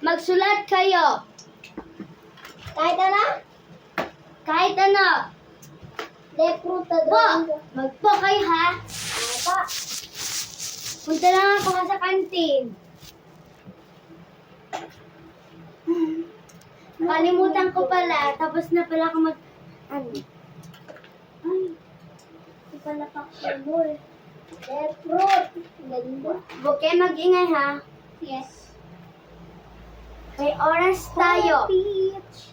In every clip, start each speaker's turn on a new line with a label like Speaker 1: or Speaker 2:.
Speaker 1: magsulat kayo.
Speaker 2: Kahit ano?
Speaker 1: Kahit ano.
Speaker 2: Dekruta
Speaker 1: Po, magpo kayo ha.
Speaker 2: Pa.
Speaker 1: Punta lang ako sa kantin. Kalimutan ko pala, tapos na pala ako ano? Ay, ito pala pa ko eh.
Speaker 2: Dekrut. Ganda.
Speaker 1: Huwag kayo mag-ingay ha.
Speaker 2: Yes.
Speaker 1: May oras tayo.
Speaker 2: Peach.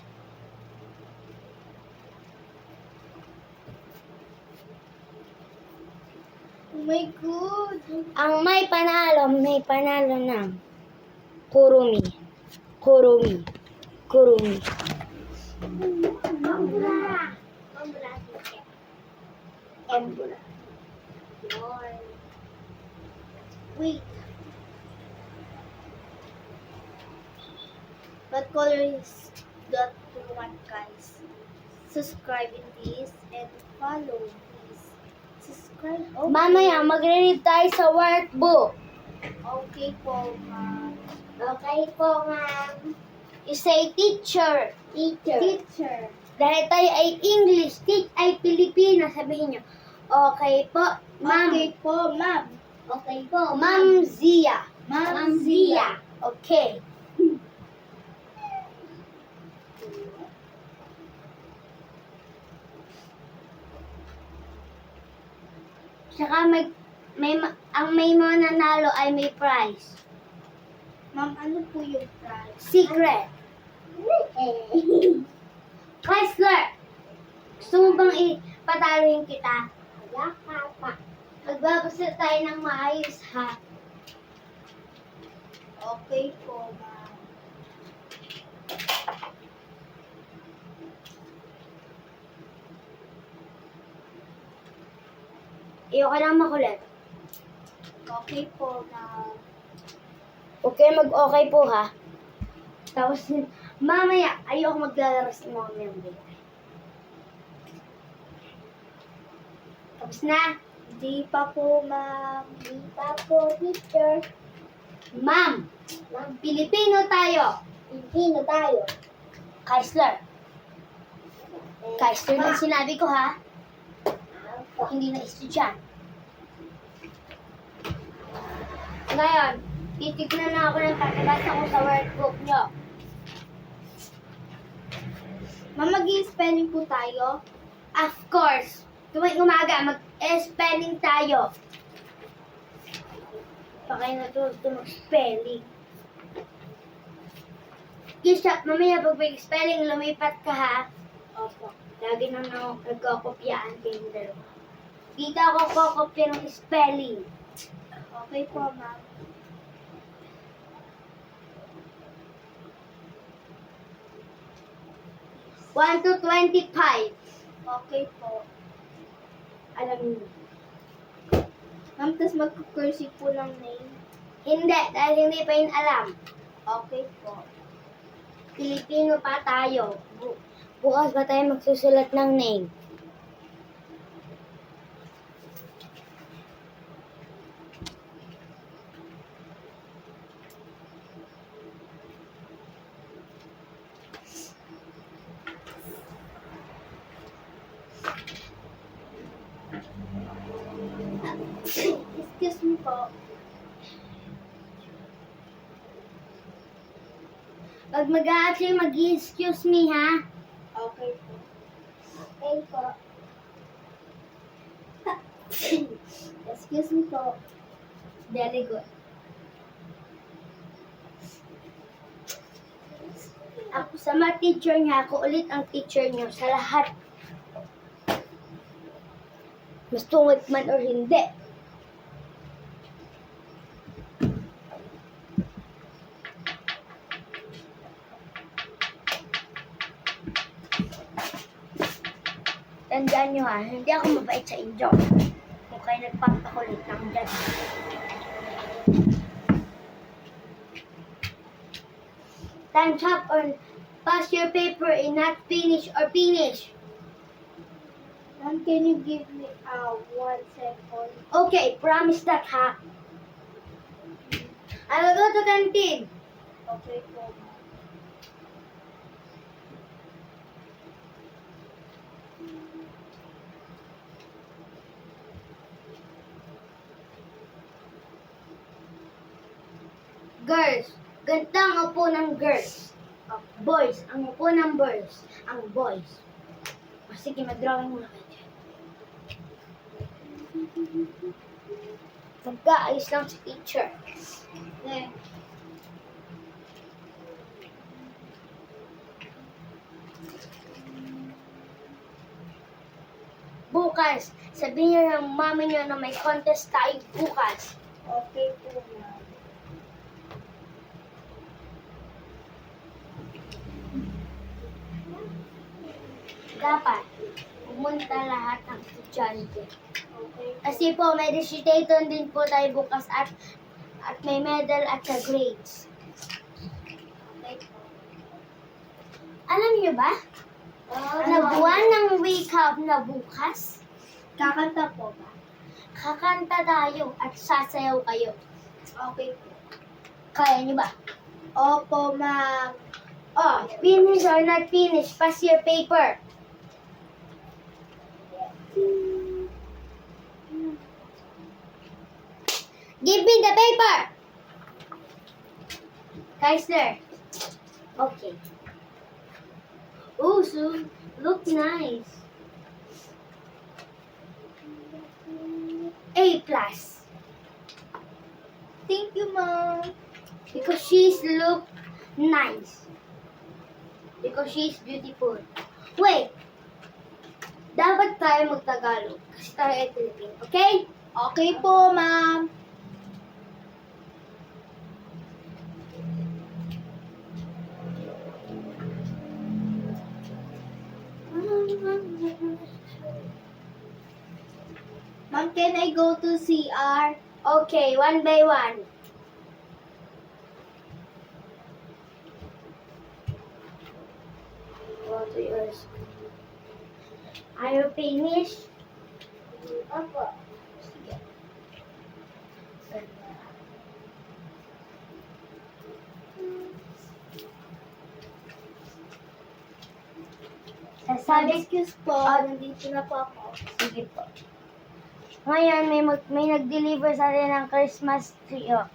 Speaker 2: Oh my God.
Speaker 1: Ang may panalo ng Kurumi. Kurumi. Kurumi.
Speaker 2: Mambula. Mambula.
Speaker 1: Embula.
Speaker 2: Lord. Wait. What color is that one, guys? Subscribe in this and follow this. Subscribe. Okay.
Speaker 1: Mamaya, magre-read tayo sa workbook.
Speaker 2: Okay po, ma'am.
Speaker 1: Okay po, ma'am. You say teacher.
Speaker 2: Teacher.
Speaker 1: Dahil tayo ay English, teach ay Pilipino, sabihin nyo. Okay po, ma'am.
Speaker 2: Okay po, ma'am. Okay po,
Speaker 1: Ma'am Zia.
Speaker 2: Ma'am Zia.
Speaker 1: Okay. Saka ang may mananalo ay may prize.
Speaker 2: Ma'am, ano po yung prize?
Speaker 1: Secret. Chrysler, gusto mo bang ipatalohin kita?
Speaker 2: Kaya ka pa.
Speaker 1: Magbabasa tayo ng maayos, ha?
Speaker 2: Okay po, ma'am.
Speaker 1: Ayoko lang makulit.
Speaker 2: Okay po, ma'am.
Speaker 1: Okay, mag-okay po, ha? Tapos, mamaya, ayoko maglalaro sa mga member. Tapos na.
Speaker 2: Di pa po, ma'am. Di pa po, teacher.
Speaker 1: Ma'am, Pilipino tayo.
Speaker 2: Pilipino tayo.
Speaker 1: Chrysler. Chrysler din sinabi ko, ha? Hindi na estudyant. Ngayon, titignan na ako ng pagbasa ko sa workbook nyo.
Speaker 2: Ma'am, mag-i-spelling po tayo.
Speaker 1: Of course, tuwing umaga, mag-spelling tayo. Pa kayo natuto mag-spelling. Kisha, mamaya pag spelling, lumipat ka ha.
Speaker 2: Opo.
Speaker 1: Lagi nang nagkakopyaan kayong dalawa. Dito ako kokopya ng spelling.
Speaker 2: Okay po, ma'am.
Speaker 1: One to 25.
Speaker 2: Okay po.
Speaker 1: Alam niyo.
Speaker 2: Ma'am, tas magkukursi po ng name.
Speaker 1: Hindi, dahil hindi pa yun alam.
Speaker 2: Okay po.
Speaker 1: Pilipino pa tayo. Bukas pa tayo magsusulat ng name.
Speaker 2: Excuse me po.
Speaker 1: Pag mag-a-actually, mag-excuse me, ha?
Speaker 2: Okay po. Okay po. Excuse me po.
Speaker 1: Very good. Ako sa mga teacher niya, ako ulit ang teacher niyo sa lahat. Mas tungod man or hindi. Tandaan nyo ha, hindi ako mabait sa inyo. Kung kayo nagpapakulit ng dyan. Time's up or pass your paper and not finish or finish.
Speaker 2: Ma'am, can you give me 1 second?
Speaker 1: Okay, promise that ha. I will go to canteen.
Speaker 2: Okay po, ma'am.
Speaker 1: Girls, ganito ang upo ng girls. Boys, ang upo ng boys. Ang boys. O sige, mag-drawing muna kayo dyan. Mag-aayos lang si teacher.
Speaker 2: Okay.
Speaker 1: Bukas, sabihin niyo ng mami niyo na may contest tayo bukas.
Speaker 2: Okay po, ma'am.
Speaker 1: Dapat, pumunta lahat ng estudyante.
Speaker 2: Okay po.
Speaker 1: Kasi po, may recitation din po tayo bukas at may medal at sa grades.
Speaker 2: Okay po.
Speaker 1: Alam niyo ba? Na buwan ng wake up na bukas,
Speaker 2: Kakanta po ba?
Speaker 1: kakanta tayo at sasayaw kayo.
Speaker 2: Okay po.
Speaker 1: Kaya niyo ba?
Speaker 2: Opo, ma'am.
Speaker 1: Oh, finish or not finish, pass your paper. Give me the paper. Kaisler. Okay. Oh, so look nice. A plus.
Speaker 2: Thank you, ma'am.
Speaker 1: Because she's look nice. Because she's beautiful. Wait. Dapat tayo magtagalog. Kasi tayo ay Pilipino. Okay?
Speaker 2: Okay po, ma'am. Ma'am, can I go to CR?
Speaker 1: Okay, one by one. Go to yours. Are you finished?
Speaker 2: Opo.
Speaker 1: Sige. Sasabi,
Speaker 2: Excuse po, nandito na po ako.
Speaker 1: sige po. Ngayon, may nag-deliver sa atin ng Christmas tree. Oh.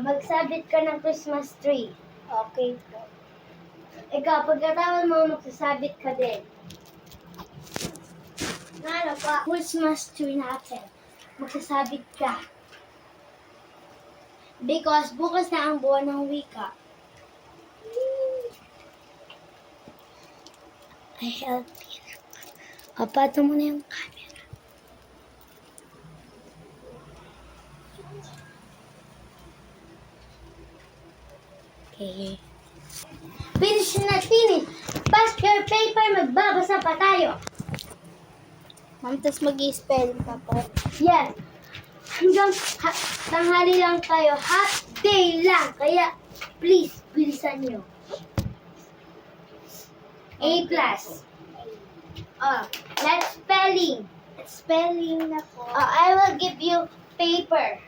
Speaker 1: Magsabit ka ng Christmas tree.
Speaker 2: Okay po.
Speaker 1: Ikaw, pagkatapos mo, magsasabit ka din.
Speaker 2: Ano pa?
Speaker 1: Christmas tree natin. Magsasabit ka. Because bukas na ang buwan ng wika. I help you. Kapato mo na yung camera. Okay. Finish na finish. Pass your paper, magbabasa pa tayo.
Speaker 2: Ma'am, tas mag-i-spell pa po.
Speaker 1: Yes. Hanggang tanghali lang tayo. Half day lang. Kaya, please, bilisan nyo. A plus. Let's spelling.
Speaker 2: Spelling na po.
Speaker 1: I will give you paper.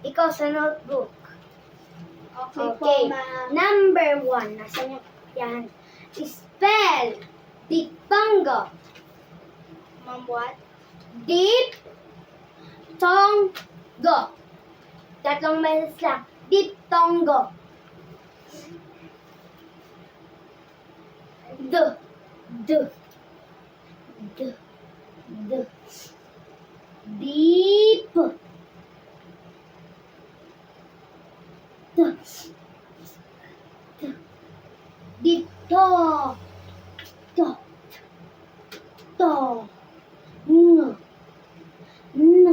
Speaker 1: Ikaw sa notebook.
Speaker 2: Okay, po,
Speaker 1: Okay.
Speaker 2: ma'am.
Speaker 1: Number 1. Nasaan yung yan? Spell. Diptongo.
Speaker 2: Ma'am, what?
Speaker 1: Diptongo. Tatlong meses lang. Diptongo. D. D. D. D. Deep. D. D. Dito. Do. Do. N. N.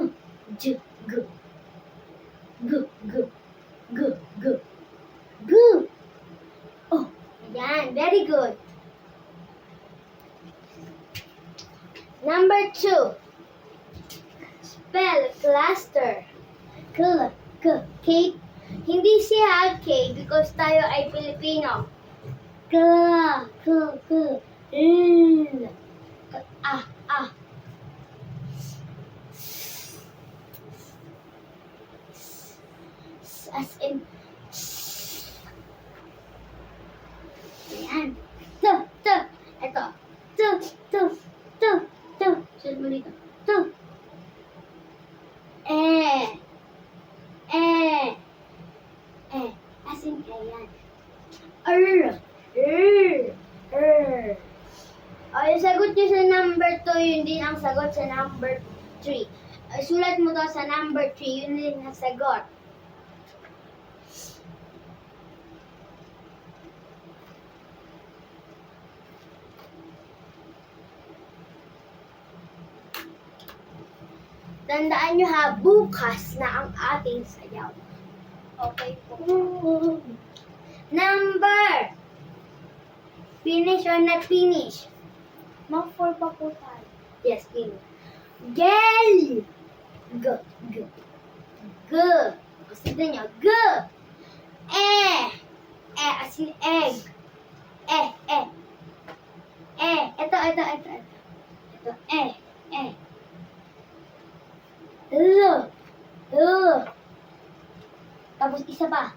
Speaker 1: J. G. G. G. G. G. G. Oh. Yan. Very good. Number 2. Spell cluster. K. K. K. Hindi siya K because tayo ay Pilipino. K. K. K. L. Ah. Ah. As in O, yung sagot nyo sa number 2, yun din ang sagot sa number 3. Sulat mo to sa number 3, yun din ang sagot. Tandaan nyo ha, bukas na ang ating sayaw.
Speaker 2: Okay po.
Speaker 1: Number! Finish or not finish?
Speaker 2: Ma'am, 4 pa po tayo.
Speaker 1: Yes, finish. Gel! G. G. G. Sige nyo. G. As in egg. E. Ito. E. Tapos isa pa.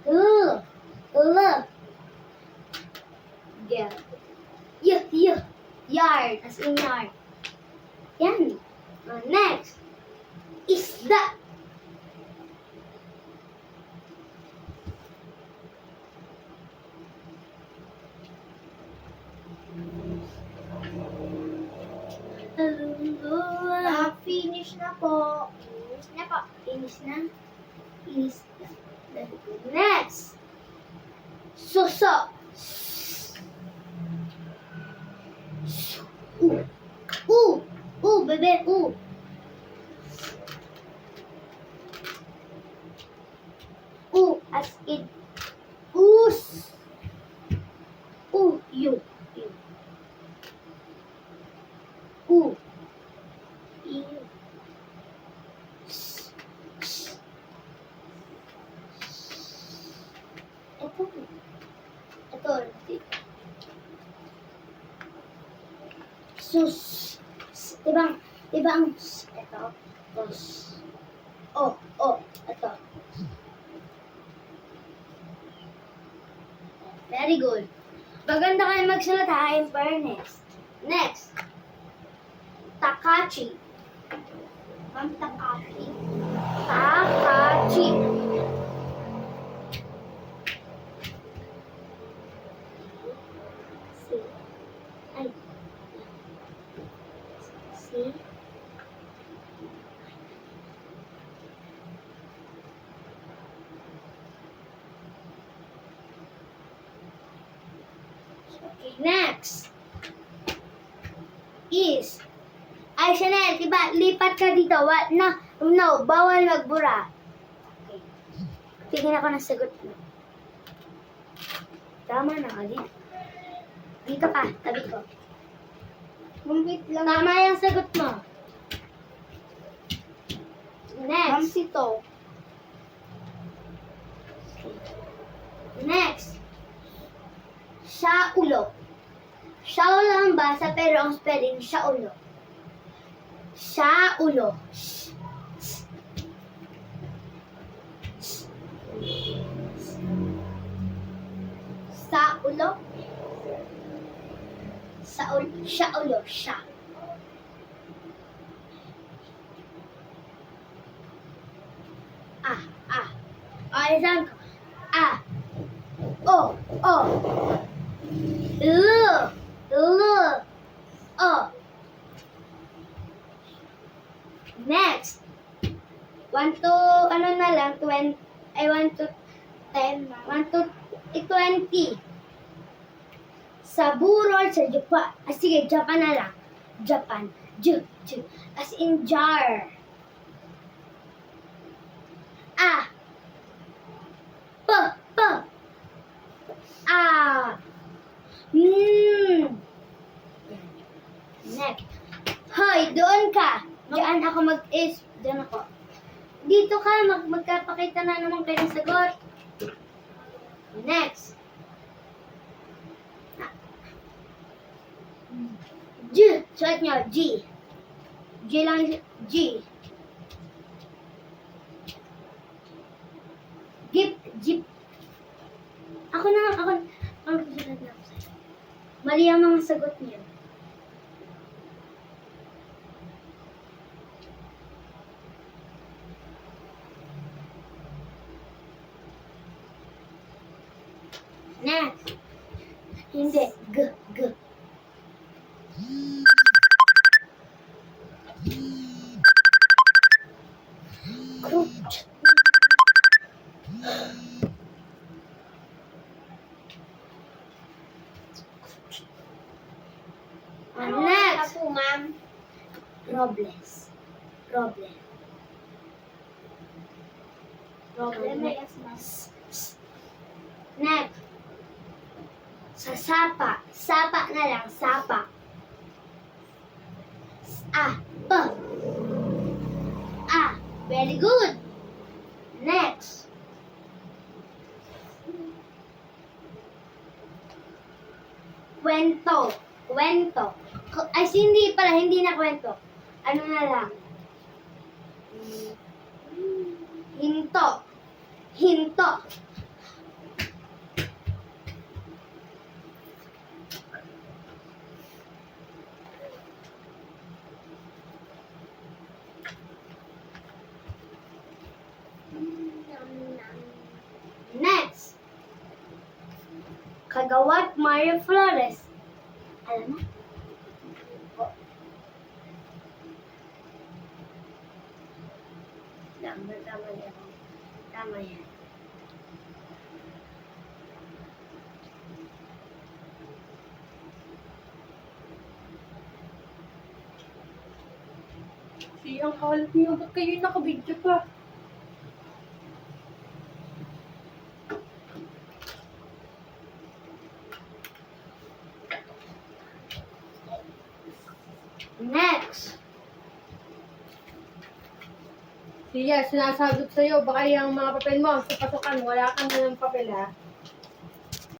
Speaker 1: Gel. Yard. As in yard. Yan. Next. Isda.
Speaker 2: Na-finish na po.
Speaker 1: Finish na. Very good. Next. Suso. Bebe. As in us. You. Ito. Sus. Diba ang ito? Ito. Very good. Maganda kayo magsulat ha, in fairness. Next. Takachi.
Speaker 2: Ma'am, Takashi.
Speaker 1: Takachi. See? Okay, next is Chanel, diba, lipat ka dito. No, bawal magbura. Okay. Tingin ako ng sagot mo. Tama na, dito. Dito ka, tabi ko.
Speaker 2: Wait lang.
Speaker 1: Tama yung sagot mo.
Speaker 2: Ma'am,
Speaker 1: Next.
Speaker 2: sito.
Speaker 1: Next. Shaulo. Shaulo ang basa pero ang spelling Shaulo. Shaulo. Saulo. Shaulo. Sha. Isang ko. Next. 1 to, 20, 1 to
Speaker 2: 10, ma'am.
Speaker 1: 1 to 20. Sa burol sa Japan. Sige, Japan na lang. Japan. As in jar. Next. Hoy, doon ka. Diyan ako Diyan ako. Dito ka, magkapakita na naman kayo ng sagot. Next. Suot nyo, G. G lang, G. Jeep. Ako susulat na ako sa'yo. Mali ang mga sagot niyo. Next. Hindi. G. G. Crutch.
Speaker 2: Ano
Speaker 1: Next.
Speaker 2: po, ma'am?
Speaker 1: Robles. Robles.
Speaker 2: Problema is mas.
Speaker 1: Next. Sa sapa. Sapa na lang. Sapa. P. Very good. Next. Kwento. Kwento. Ay, hindi pala. Hindi na kwento. Ano na lang? Hinto. Hinto. Next. Kagawad Mario Flores. Alam mo? Tama yan. Tama yan.
Speaker 3: Ang kalat niyo. Ba't kayo nakabidyo pa?
Speaker 1: Next.
Speaker 3: Siya, sinasagot sa'yo. Baka yung mga papel mo, sa pasukan, wala kang ng papel ha.